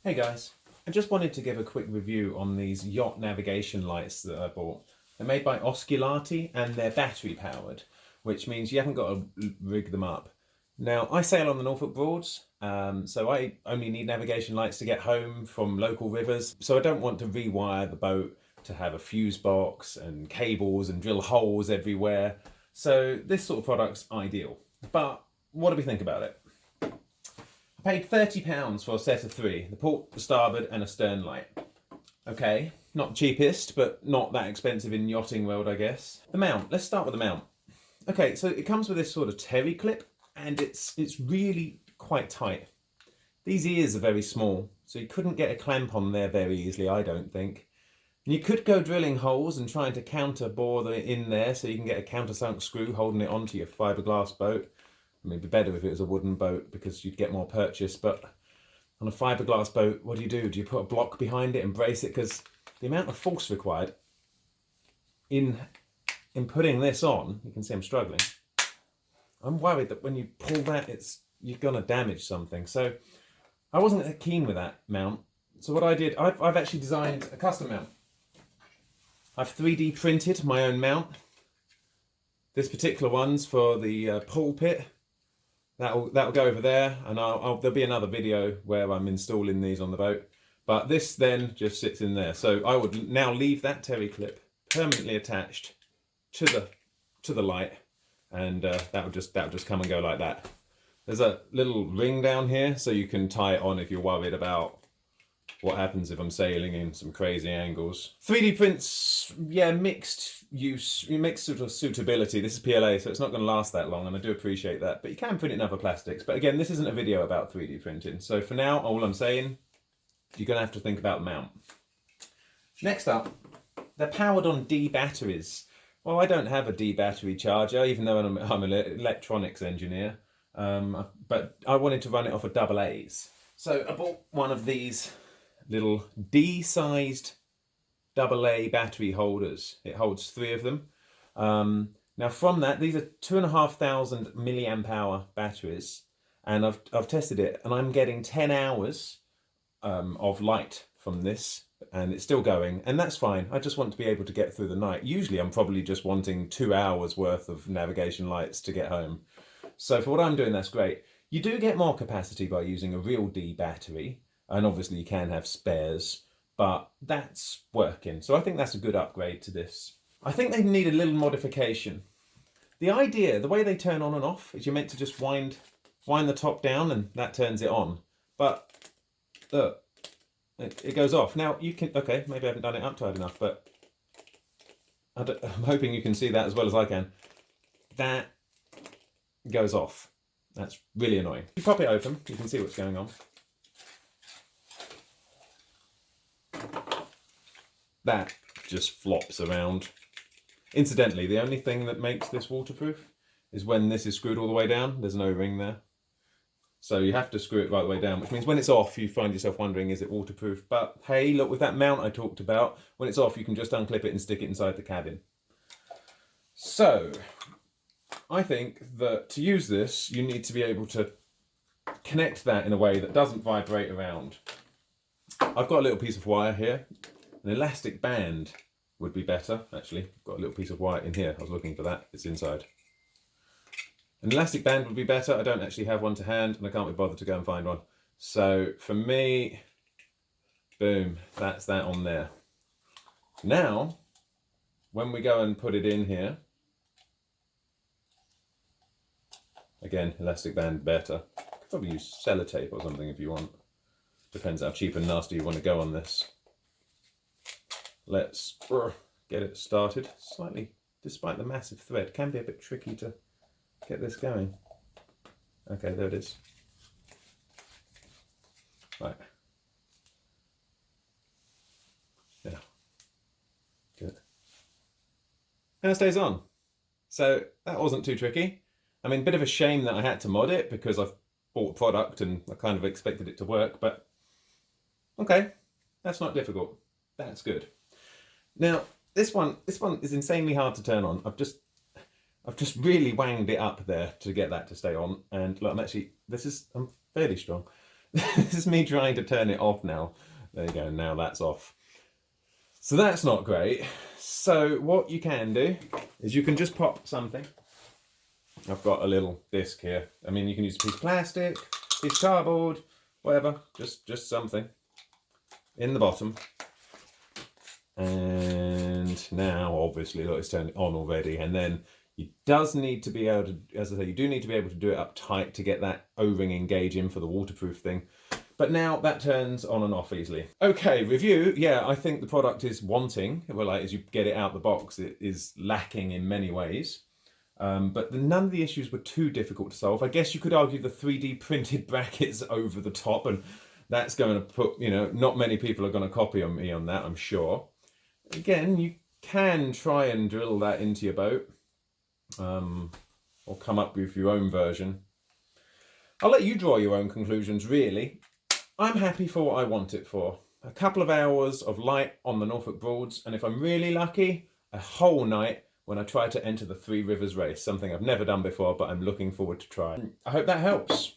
Hey guys, I just wanted to give a quick review on these yacht navigation lights that I bought. They're made by Osculati and they're battery powered, which means you haven't got to rig them up. Now, I sail on the Norfolk Broads, so I only need navigation lights to get home from local rivers, so I don't want to rewire the boat to have a fuse box and cables and drill holes everywhere. So this sort of product's ideal. But what do we think about it? I paid £30 for a set of three, the port, the starboard and a stern light. Okay, not the cheapest, but not that expensive in yachting world, I guess. The mount, let's start with the mount. Okay, so it comes with this sort of terry clip and it's really quite tight. These ears are very small, so you couldn't get a clamp on there very easily, I don't think. And you could go drilling holes and trying to counter bore in there so you can get a countersunk screw holding it onto your fiberglass boat. It'd be better if it was a wooden boat because you'd get more purchase, but on a fiberglass boat, what do? Do you put a block behind it and brace it? Because the amount of force required in putting this on, you can see I'm struggling. I'm worried that when you pull that, you're gonna damage something. So I wasn't keen with that mount. So what I did, I've actually designed a custom mount. I've 3D printed my own mount. This particular one's for the pulpit. That'll go over there, and there'll be another video where I'm installing these on the boat. But this then just sits in there. So I would now leave that terry clip permanently attached to the light, and that would just come and go like that. There's a little ring down here, so you can tie it on if you're worried about what happens if I'm sailing in some crazy angles. 3D prints, yeah, mixed sort of suitability. This is PLA, so it's not going to last that long, and I do appreciate that. But you can print it in other plastics. But again, this isn't a video about 3D printing. So for now, all I'm saying, you're going to have to think about the mount. Next up, they're powered on D batteries. Well, I don't have a D battery charger, even though I'm an electronics engineer. But I wanted to run it off of AA's. So I bought one of these little D-sized AA battery holders. It holds 3 of them. Now from that, these are 2,500 milliamp hour batteries, and I've tested it, and I'm getting 10 hours of light from this, and it's still going, and that's fine. I just want to be able to get through the night. Usually I'm probably just wanting 2 hours worth of navigation lights to get home. So for what I'm doing, that's great. You do get more capacity by using a real D battery, and obviously you can have spares, but that's working. So I think that's a good upgrade to this. I think they need a little modification. The idea, the way they turn on and off, is you're meant to just wind the top down and that turns it on. But look, it goes off. Now you can, okay, maybe I haven't done it up tight enough, but I'm hoping you can see that as well as I can. That goes off. That's really annoying. If you pop it open, you can see what's going on. That just flops around. Incidentally, the only thing that makes this waterproof is when this is screwed all the way down. There's no ring there. So you have to screw it right the way down, which means when it's off, you find yourself wondering, is it waterproof? But hey, look, with that mount I talked about, when it's off, you can just unclip it and stick it inside the cabin. So I think that to use this, you need to be able to connect that in a way that doesn't vibrate around. I've got a little piece of wire here. An elastic band would be better, actually. I've got a little piece of wire in here. I was looking for that. It's inside. An elastic band would be better. I don't actually have one to hand, and I can't be bothered to go and find one. So for me, boom, that's that on there. Now, when we go and put it in here, again, elastic band better. Could probably use sellotape or something if you want. Depends how cheap and nasty you want to go on this. Let's get it started. Slightly, despite the massive thread, can be a bit tricky to get this going. Okay, there it is. Right. Yeah. Good. And it stays on. So that wasn't too tricky. I mean, bit of a shame that I had to mod it because I've bought a product and I kind of expected it to work, but okay, that's not difficult. That's good. Now, this one is insanely hard to turn on. I've just really wanged it up there to get that to stay on. And look, I'm fairly strong. This is me trying to turn it off now. There you go, now that's off. So that's not great. So what you can do is you can just pop something. I've got a little disc here. I mean, you can use a piece of plastic, piece of cardboard, whatever, just something in the bottom. And now, obviously, look, it's turned on already. And then you does need to be able to, as I say, you do need to be able to do it up tight to get that O-ring engage in for the waterproof thing. But now that turns on and off easily. Okay, review. Yeah, I think the product is wanting. Well, like as you get it out the box, it is lacking in many ways. But none of the issues were too difficult to solve. I guess you could argue the 3D printed brackets over the top, and that's going to put, you know, not many people are going to copy on me on that, I'm sure. Again, you can try and drill that into your boat, or come up with your own version. I'll let you draw your own conclusions, really. I'm happy for what I want it for. A couple of hours of light on the Norfolk Broads, and if I'm really lucky, a whole night when I try to enter the Three Rivers race, something I've never done before, but I'm looking forward to trying. I hope that helps.